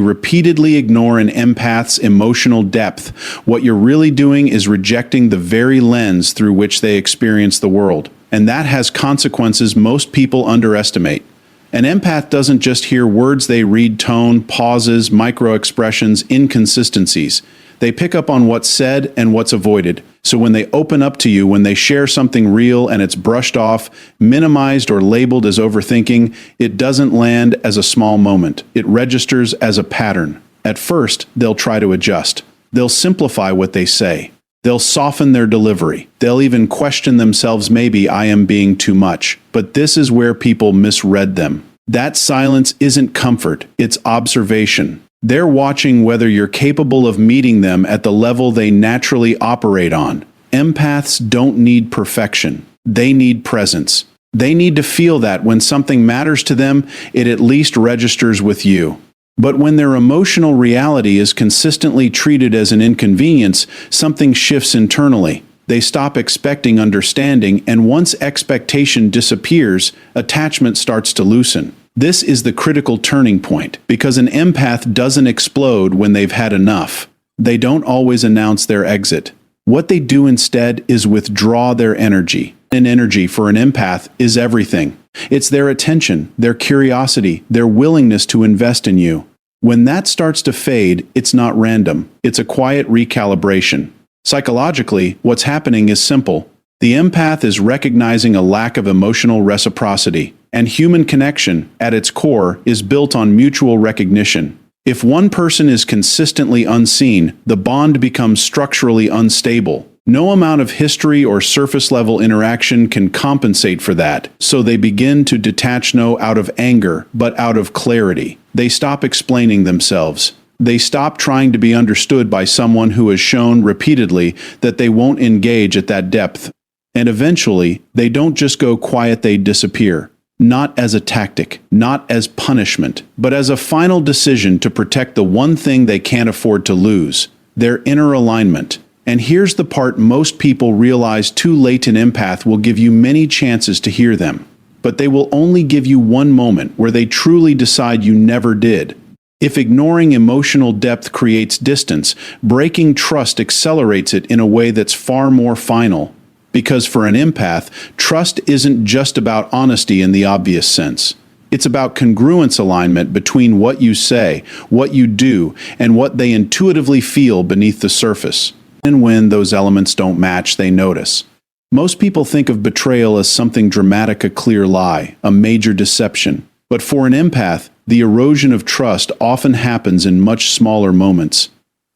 repeatedly ignore an empath's emotional depth, what you're really doing is rejecting the very lens through which they experience the world. And that has consequences most people underestimate. An empath doesn't just hear words, they read tone, pauses, micro-expressions, inconsistencies. They pick up on what's said and what's avoided. So when they open up to you, when they share something real and it's brushed off, minimized, or labeled as overthinking, it doesn't land as a small moment. It registers as a pattern. At first, they'll try to adjust. They'll simplify what they say. They'll soften their delivery. They'll even question themselves, maybe I am being too much. But this is where people misread them. That silence isn't comfort, it's observation. They're watching whether you're capable of meeting them at the level they naturally operate on. Empaths don't need perfection. They need presence. They need to feel that when something matters to them, it at least registers with you. But when their emotional reality is consistently treated as an inconvenience, something shifts internally. They stop expecting understanding, and once expectation disappears, attachment starts to loosen. This is the critical turning point, because an empath doesn't explode when they've had enough. They don't always announce their exit. What they do instead is withdraw their energy. And energy for an empath is everything. It's their attention, their curiosity, their willingness to invest in you. When that starts to fade, it's not random. It's a quiet recalibration. Psychologically, what's happening is simple. The empath is recognizing a lack of emotional reciprocity, and human connection, at its core, is built on mutual recognition. If one person is consistently unseen, the bond becomes structurally unstable. No amount of history or surface-level interaction can compensate for that, so they begin to detach not out of anger, but out of clarity. They stop explaining themselves. They stop trying to be understood by someone who has shown repeatedly that they won't engage at that depth. And eventually, they don't just go quiet, they disappear. Not as a tactic, not as punishment, but as a final decision to protect the one thing they can't afford to lose, their inner alignment. And here's the part most people realize too late: an empath will give you many chances to hear them, but they will only give you one moment where they truly decide you never did. If ignoring emotional depth creates distance, breaking trust accelerates it in a way that's far more final. Because for an empath, trust isn't just about honesty in the obvious sense. It's about congruence, alignment between what you say, what you do, and what they intuitively feel beneath the surface. And when those elements don't match, they notice. Most people think of betrayal as something dramatic, a clear lie, a major deception. But for an empath, the erosion of trust often happens in much smaller moments.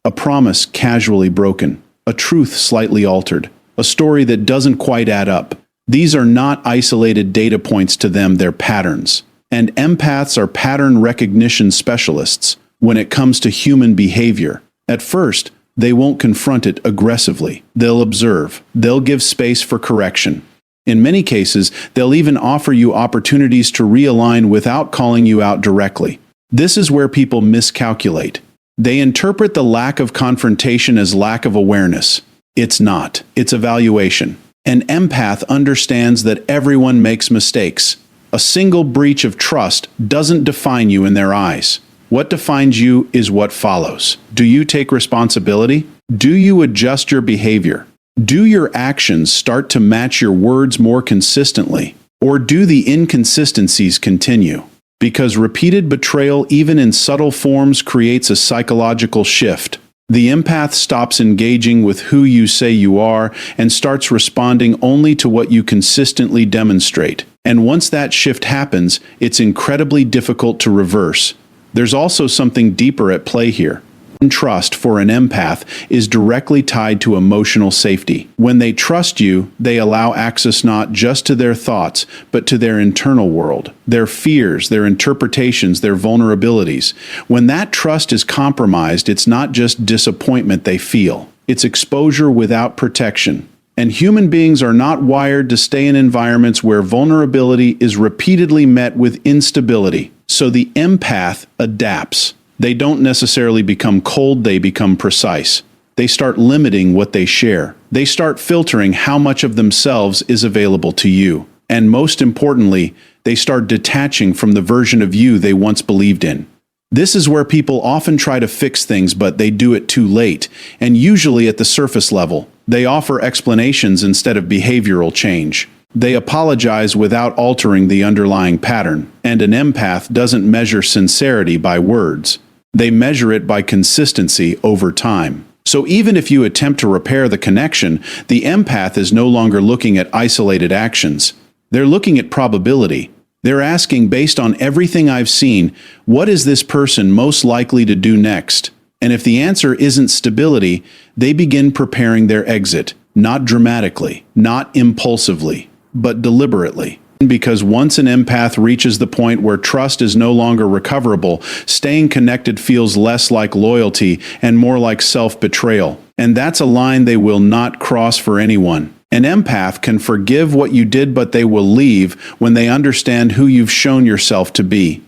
A promise casually broken, a truth slightly altered, a story that doesn't quite add up. These are not isolated data points to them, they're patterns. And empaths are pattern recognition specialists when it comes to human behavior. At first, they won't confront it aggressively. They'll observe. They'll give space for correction. In many cases, they'll even offer you opportunities to realign without calling you out directly. This is where people miscalculate. They interpret the lack of confrontation as lack of awareness. It's not. It's evaluation. An empath understands that everyone makes mistakes. A single breach of trust doesn't define you in their eyes. What defines you is what follows. Do you take responsibility? Do you adjust your behavior? Do your actions start to match your words more consistently? Or do the inconsistencies continue? Because repeated betrayal, even in subtle forms, creates a psychological shift. The empath stops engaging with who you say you are and starts responding only to what you consistently demonstrate. And once that shift happens, it's incredibly difficult to reverse. There's also something deeper at play here. Trust for an empath is directly tied to emotional safety. When they trust you, they allow access not just to their thoughts, but to their internal world, their fears, their interpretations, their vulnerabilities. When that trust is compromised, it's not just disappointment they feel. It's exposure without protection. And human beings are not wired to stay in environments where vulnerability is repeatedly met with instability. So the empath adapts. They don't necessarily become cold, they become precise. They start limiting what they share. They start filtering how much of themselves is available to you. And most importantly, they start detaching from the version of you they once believed in. This is where people often try to fix things, but they do it too late, and usually at the surface level. They offer explanations instead of behavioral change. They apologize without altering the underlying pattern, and an empath doesn't measure sincerity by words. They measure it by consistency over time. So even if you attempt to repair the connection, the empath is no longer looking at isolated actions. They're looking at probability. They're asking, based on everything I've seen, what is this person most likely to do next? And if the answer isn't stability, they begin preparing their exit, not dramatically, not impulsively, but deliberately. Because once an empath reaches the point where trust is no longer recoverable, staying connected feels less like loyalty and more like self-betrayal. And that's a line they will not cross for anyone. An empath can forgive what you did, but they will leave when they understand who you've shown yourself to be.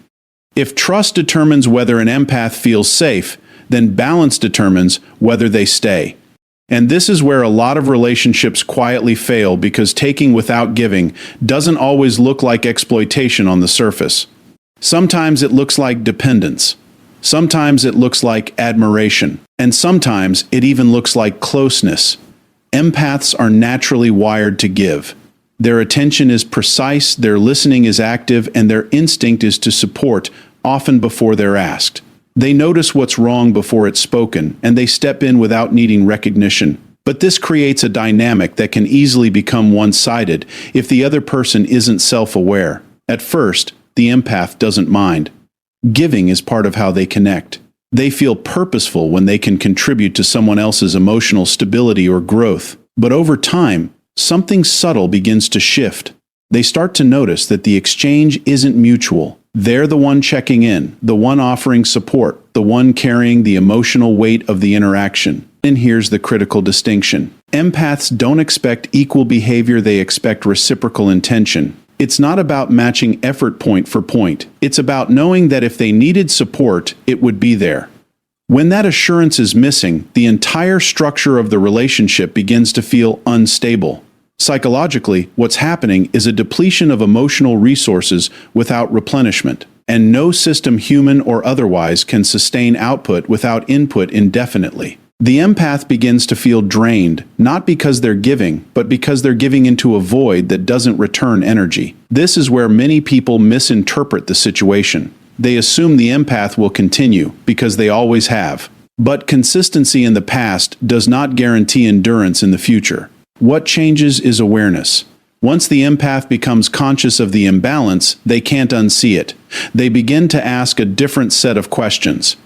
If trust determines whether an empath feels safe, then balance determines whether they stay. And this is where a lot of relationships quietly fail, because taking without giving doesn't always look like exploitation on the surface. Sometimes it looks like dependence. Sometimes it looks like admiration. And sometimes it even looks like closeness. Empaths are naturally wired to give. Their attention is precise, their listening is active, and their instinct is to support, often before they're asked. They notice what's wrong before it's spoken, and they step in without needing recognition. But this creates a dynamic that can easily become one-sided if the other person isn't self-aware. At first, the empath doesn't mind. Giving is part of how they connect. They feel purposeful when they can contribute to someone else's emotional stability or growth. But over time, something subtle begins to shift. They start to notice that the exchange isn't mutual. They're the one checking in, the one offering support, the one carrying the emotional weight of the interaction. And here's the critical distinction. Empaths don't expect equal behavior, they expect reciprocal intention. It's not about matching effort point for point. It's about knowing that if they needed support, it would be there. When that assurance is missing, the entire structure of the relationship begins to feel unstable. Psychologically, what's happening is a depletion of emotional resources without replenishment. And no system, human or otherwise, can sustain output without input indefinitely. The empath begins to feel drained, not because they're giving, but because they're giving into a void that doesn't return energy. This is where many people misinterpret the situation. They assume the empath will continue, because they always have. But consistency in the past does not guarantee endurance in the future. What changes is awareness. Once the empath becomes conscious of the imbalance, they can't unsee it. They begin to ask a different set of questions.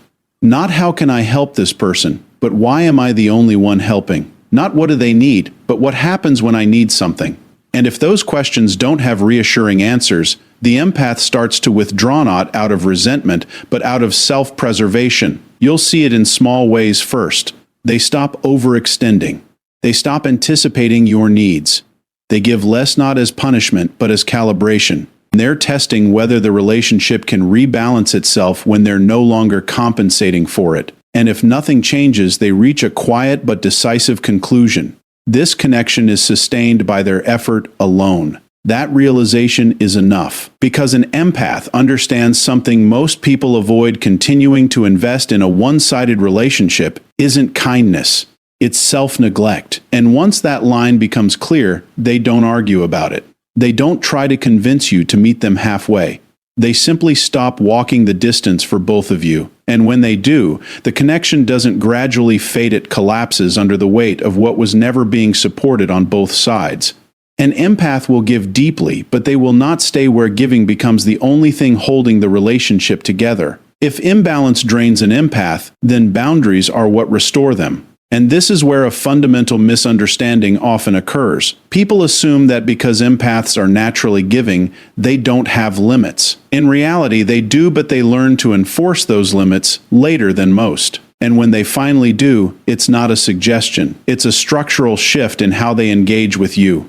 Not how can I help this person, but why am I the only one helping? Not what do they need, but what happens when I need something? And if those questions don't have reassuring answers, the empath starts to withdraw, not out of resentment, but out of self-preservation. You'll see it in small ways first. They stop overextending. They stop anticipating your needs. They give less, not as punishment, but as calibration. They're testing whether the relationship can rebalance itself when they're no longer compensating for it. And if nothing changes, they reach a quiet but decisive conclusion. This connection is sustained by their effort alone. That realization is enough, because an empath understands something most people avoid. Continuing to invest in a one-sided relationship isn't kindness. It's self-neglect. And once that line becomes clear, they don't argue about it. They don't try to convince you to meet them halfway. They simply stop walking the distance for both of you. And when they do, the connection doesn't gradually fade, it collapses under the weight of what was never being supported on both sides. An empath will give deeply, but they will not stay where giving becomes the only thing holding the relationship together. If imbalance drains an empath, then boundaries are what restore them. And this is where a fundamental misunderstanding often occurs. People assume that because empaths are naturally giving, they don't have limits. In reality, they do, but they learn to enforce those limits later than most. And when they finally do, it's not a suggestion. It's a structural shift in how they engage with you.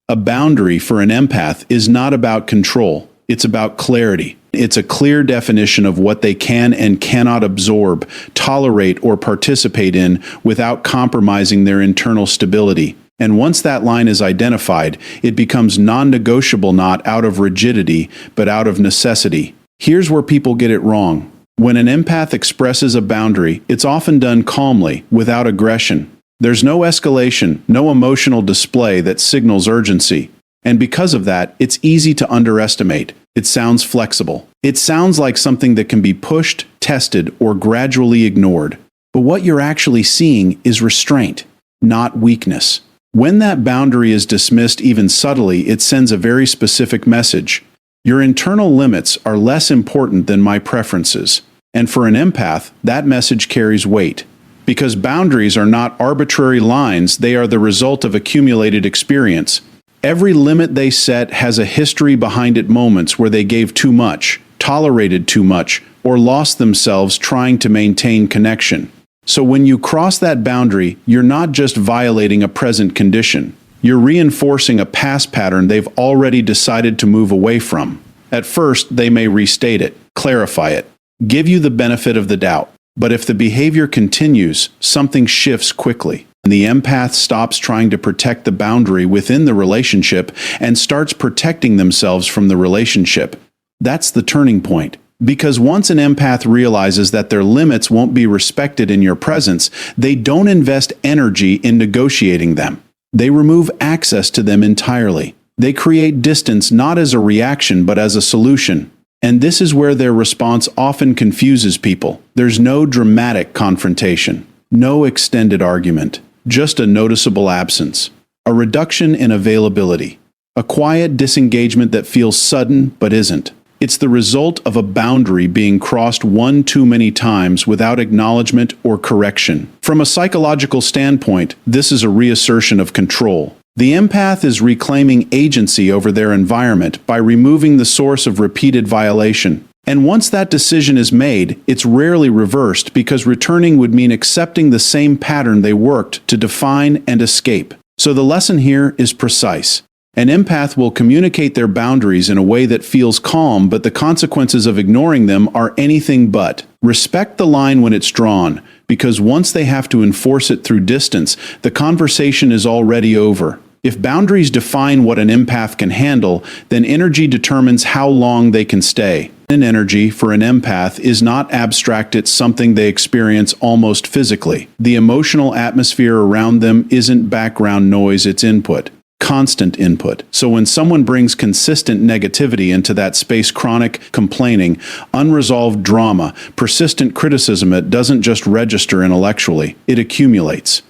A boundary for an empath is not about control. It's about clarity. It's a clear definition of what they can and cannot absorb, tolerate, or participate in without compromising their internal stability. And once that line is identified, it becomes non-negotiable, not out of rigidity, but out of necessity. Here's where people get it wrong. When an empath expresses a boundary, it's often done calmly, without aggression. There's no escalation, no emotional display that signals urgency. And because of that, it's easy to underestimate. It sounds flexible. It sounds like something that can be pushed, tested, or gradually ignored. But what you're actually seeing is restraint, not weakness. When that boundary is dismissed even subtly, it sends a very specific message. Your internal limits are less important than my preferences. And for an empath, that message carries weight. Because boundaries are not arbitrary lines, they are the result of accumulated experience. Every limit they set has a history behind it, moments where they gave too much, tolerated too much, or lost themselves trying to maintain connection. So when you cross that boundary, you're not just violating a present condition. You're reinforcing a past pattern they've already decided to move away from. At first, they may restate it, clarify it, give you the benefit of the doubt. But if the behavior continues, something shifts quickly. The empath stops trying to protect the boundary within the relationship and starts protecting themselves from the relationship. That's the turning point. Because once an empath realizes that their limits won't be respected in your presence, they don't invest energy in negotiating them. They remove access to them entirely. They create distance not as a reaction but as a solution. And this is where their response often confuses people. There's no dramatic confrontation, no extended argument, just a noticeable absence, a reduction in availability, a quiet disengagement that feels sudden but isn't. It's the result of a boundary being crossed one too many times without acknowledgement or correction. From a psychological standpoint, this is a reassertion of control. The empath is reclaiming agency over their environment by removing the source of repeated violation. And once that decision is made, it's rarely reversed because returning would mean accepting the same pattern they worked to define and escape. So the lesson here is precise. An empath will communicate their boundaries in a way that feels calm, but the consequences of ignoring them are anything but. Respect the line when it's drawn, because once they have to enforce it through distance, the conversation is already over. If boundaries define what an empath can handle, then energy determines how long they can stay. And energy, for an empath, is not abstract, it's something they experience almost physically. The emotional atmosphere around them isn't background noise, it's input. Constant input. So when someone brings consistent negativity into that space, chronic complaining, unresolved drama, persistent criticism, it doesn't just register intellectually, it accumulates.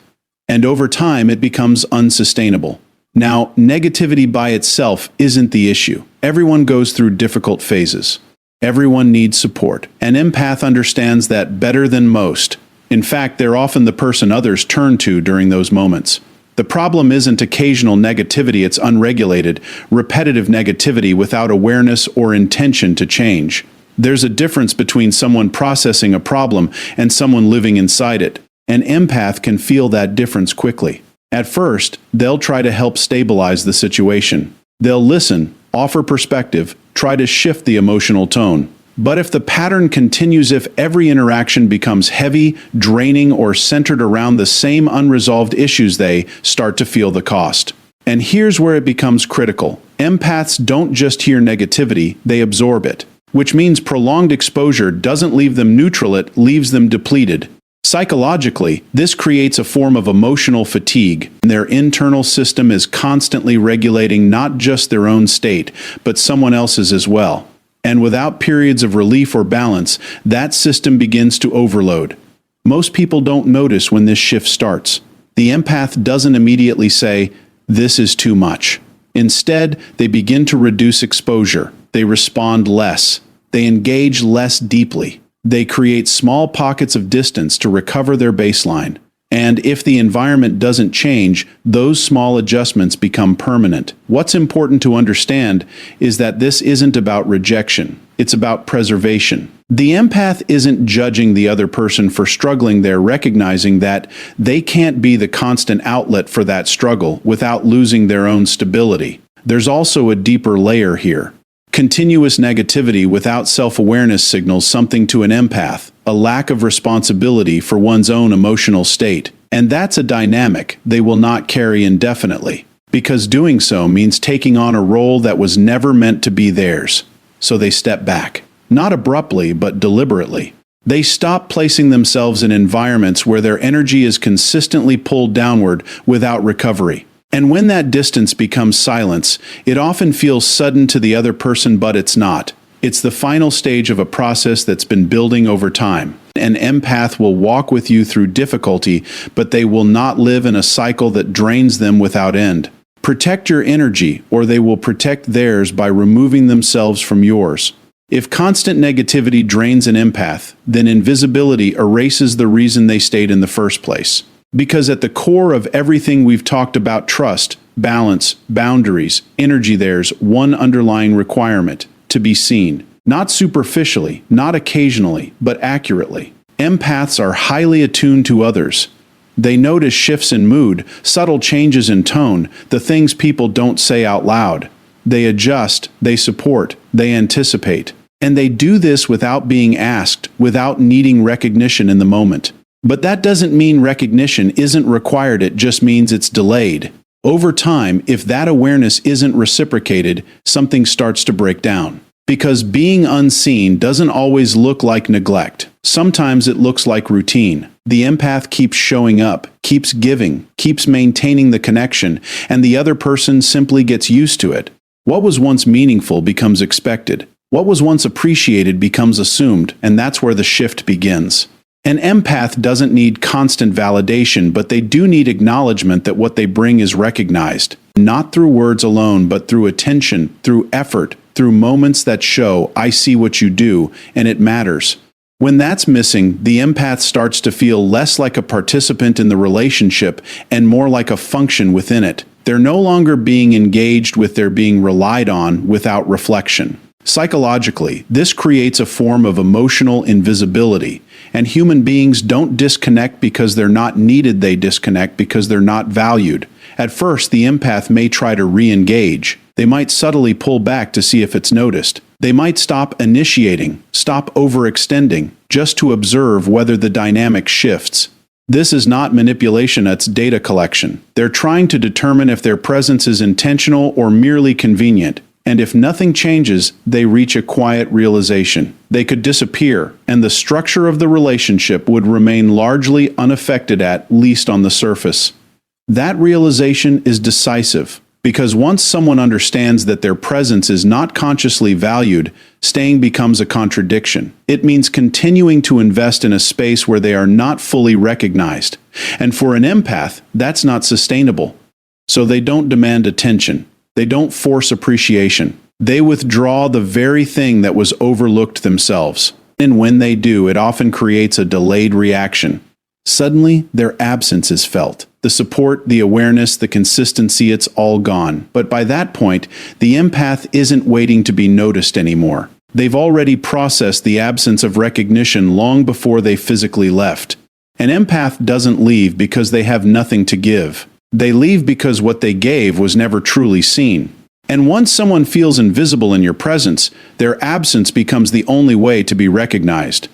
And over time, it becomes unsustainable. Now, negativity by itself isn't the issue. Everyone goes through difficult phases. Everyone needs support. An empath understands that better than most. In fact, they're often the person others turn to during those moments. The problem isn't occasional negativity, it's unregulated, repetitive negativity without awareness or intention to change. There's a difference between someone processing a problem and someone living inside it. An empath can feel that difference quickly. At first, they'll try to help stabilize the situation. They'll listen, offer perspective, try to shift the emotional tone. But if the pattern continues, if every interaction becomes heavy, draining, or centered around the same unresolved issues, they start to feel the cost. And here's where it becomes critical. Empaths don't just hear negativity, they absorb it. Which means prolonged exposure doesn't leave them neutral, it leaves them depleted. Psychologically, this creates a form of emotional fatigue. Their internal system is constantly regulating not just their own state, but someone else's as well. And without periods of relief or balance, that system begins to overload. Most people don't notice when this shift starts. The empath doesn't immediately say, "This is too much." Instead, they begin to reduce exposure. They respond less. They engage less deeply. They create small pockets of distance to recover their baseline. And if the environment doesn't change, those small adjustments become permanent. What's important to understand is that this isn't about rejection. It's about preservation. The empath isn't judging the other person for struggling, they're recognizing that they can't be the constant outlet for that struggle without losing their own stability. There's also a deeper layer here. Continuous negativity without self-awareness signals something to an empath, a lack of responsibility for one's own emotional state. And that's a dynamic they will not carry indefinitely, because doing so means taking on a role that was never meant to be theirs. So they step back. not abruptly, but deliberately. They stop placing themselves in environments where their energy is consistently pulled downward without recovery. And when that distance becomes silence, it often feels sudden to the other person, but it's not. It's the final stage of a process that's been building over time. An empath will walk with you through difficulty, but they will not live in a cycle that drains them without end. Protect your energy, or they will protect theirs by removing themselves from yours. If constant negativity drains an empath, then invisibility erases the reason they stayed in the first place. Because at the core of everything we've talked about, trust, balance, boundaries, energy, there's one underlying requirement: to be seen. Not superficially, not occasionally, but accurately. Empaths are highly attuned to others. They notice shifts in mood, subtle changes in tone, the things people don't say out loud. They adjust, they support, they anticipate. And they do this without being asked, without needing recognition in the moment. But that doesn't mean recognition isn't required, it just means it's delayed. Over time, if that awareness isn't reciprocated, something starts to break down. Because being unseen doesn't always look like neglect. Sometimes it looks like routine. The empath keeps showing up, keeps giving, keeps maintaining the connection, and the other person simply gets used to it. What was once meaningful becomes expected. What was once appreciated becomes assumed, and that's where the shift begins. An empath doesn't need constant validation, but they do need acknowledgement that what they bring is recognized. Not through words alone, but through attention, through effort, through moments that show, I see what you do, and it matters. When that's missing, the empath starts to feel less like a participant in the relationship and more like a function within it. They're no longer being engaged with, they're being relied on without reflection. Psychologically, this creates a form of emotional invisibility, and human beings don't disconnect because they're not needed, they disconnect because they're not valued. At first, the empath may try to re-engage. They might subtly pull back to see if it's noticed. They might stop initiating, stop overextending, just to observe whether the dynamic shifts. This is not manipulation, it's data collection. They're trying to determine if their presence is intentional or merely convenient. And if nothing changes, they reach a quiet realization. They could disappear, and the structure of the relationship would remain largely unaffected, at least on the surface. That realization is decisive, because once someone understands that their presence is not consciously valued, staying becomes a contradiction. It means continuing to invest in a space where they are not fully recognized. And for an empath, that's not sustainable. So they don't demand attention. They don't force appreciation. They withdraw the very thing that was overlooked themselves. And when they do, it often creates a delayed reaction. Suddenly, their absence is felt. The support, the awareness, the consistency, it's all gone. But by that point, the empath isn't waiting to be noticed anymore. They've already processed the absence of recognition long before they physically left. An empath doesn't leave because they have nothing to give. They leave because what they gave was never truly seen. And once someone feels invisible in your presence, their absence becomes the only way to be recognized.